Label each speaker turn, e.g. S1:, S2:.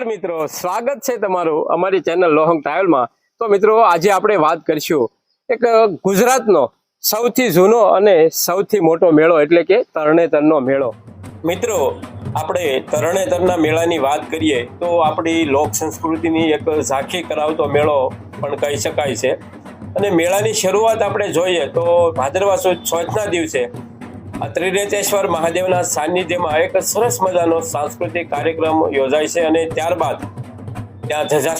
S1: નમસ્કાર મિત્રો, સ્વાગત છે તમારું અમારી ચેનલ લોહંગ ટ્રાવેલમાં। તો મિત્રો, આજે આપણે વાત કરીશું એક ગુજરાતનો સૌથી જૂનો અને સૌથી મોટો મેળો એટલે કે તરણેતરનો મેળો। મિત્રો, આપણે તરણેતરના મેળાની વાત કરીએ તો આપણી લોક સંસ્કૃતિની એક ઝાંખી કરાવતો મેળો પણ કહી શકાય છે। અને મેળાની શરૂઆત આપણે જોઈએ તો ભાદરવા સુદ ચોથના દિવસે આ ત્રિનેત્રેશ્વર મહાદેવના સાનિધ્યમાં એક સરસ મજાનો સાંસ્કૃતિક કાર્યક્રમ યોજાય છે અને ત્યારબાદ ત્યાં ધજા